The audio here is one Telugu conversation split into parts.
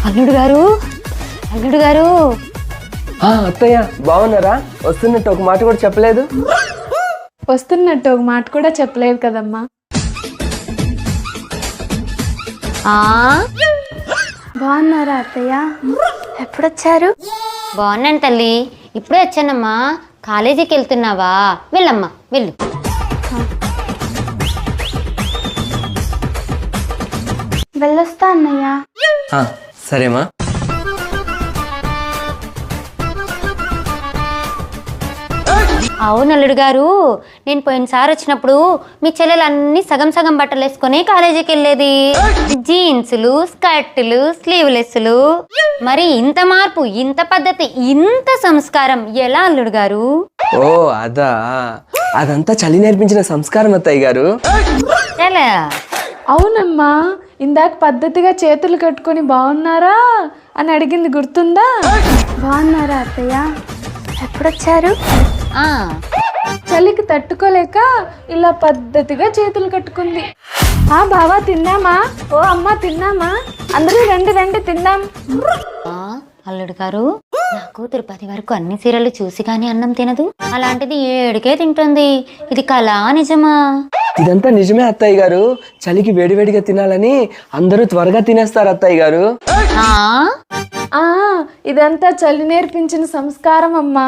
అల్లుడు గారు, అల్లుడు గారు. అత్తయ్య బాగున్నారా? వస్తున్నట్టు ఒక మాట కూడా చెప్పలేదు. వస్తున్నట్టు ఒక మాట కూడా చెప్పలేదు కదమ్మా. బాగున్నారా అత్తయ్య? ఎప్పుడొచ్చారు? బాగున్నాను తల్లి, ఇప్పుడే వచ్చానమ్మా. కాలేజీకి వెళ్తున్నావా? వెళ్ళమ్మా వెళ్ళు. వెళ్ళొస్తా అన్నయ్య. సరేమా. అవును అల్లుడు గారు, నేను పోయినసారి వచ్చినప్పుడు మీ చెల్లెలు అన్ని సగం సగం బట్టలు వేసుకొని కాలేజీకి వెళ్ళేది. జీన్సులు, స్కర్టులు, స్లీవ్లెస్లు. మరి ఇంత మార్పు, ఇంత పద్ధతి, ఇంత సంస్కారం ఎలా అల్లుడు గారు? ఓ అదా, అదంతా చలి నేర్పించిన సంస్కారం అత్తయ్య గారు. ఎలా? అవునమ్మా, ఇందాక పద్ధతిగా చేతులు కట్టుకొని బాగున్నారా అని అడిగింది గుర్తుందా? బాగున్నారా అత్తయ్య? ఎప్పుడొచ్చారు? చలికి తట్టుకోలేక ఇలా పద్ధతిగా చేతులు కట్టుకుంది. బావా తిన్నామా? ఓ అమ్మ తిన్నామా? అందరూ రండి రండి తిందాం. అల్లుడు గారు, నా కూతురు 10 వరకు అన్ని సీరియళ్ళు చూసి కానీ అన్నం తినదు. అలాంటిది 7కే తింటుంది. ఇది కళా నిజమా? ఇదంతా నిజమే అత్తయ్య గారు. చలికి వేడివేడిగా తినాలని అందరూ త్వరగా తినేస్తారు అత్తయ్య గారు. ఇదంతా చలి నేర్పించిన సంస్కారం అమ్మా.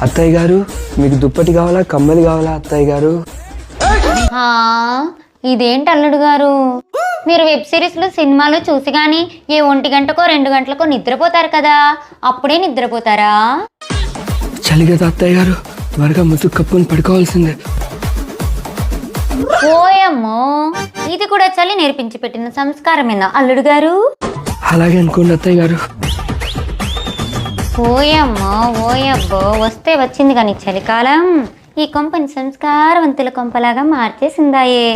అత్తయ్య గారు, మీకు దుప్పటి కావాలా, కమ్మలు కావాలా అత్తయ్య గారు? ఇదేంటి అల్లుడు గారు, మీరు వెబ్ సిరీస్లు సినిమాలు చూసి కానీ 1 గంటకో 2 గంటలకో నిద్రపోతారు కదా, అప్పుడే నిద్రపోతారా? చలి కదా అత్తయ్య గారు, త్వరగా ముసుగు కప్పుకొని పడుకోవాల్సిందే. ఓయమ్మో, ఇది కూడా చలి నేర్పించి పెట్టిన సంస్కారమేనా అల్లుడు గారు? అలాగే అనుకోండి అత్తయ్య గారు. ఓయమ్మో ఓయబ్బో, వస్తే వచ్చింది కానీ చలికాలం ఈ కొంపని సంస్కారవంతుల కొంపలాగా మార్చేసిందాయే.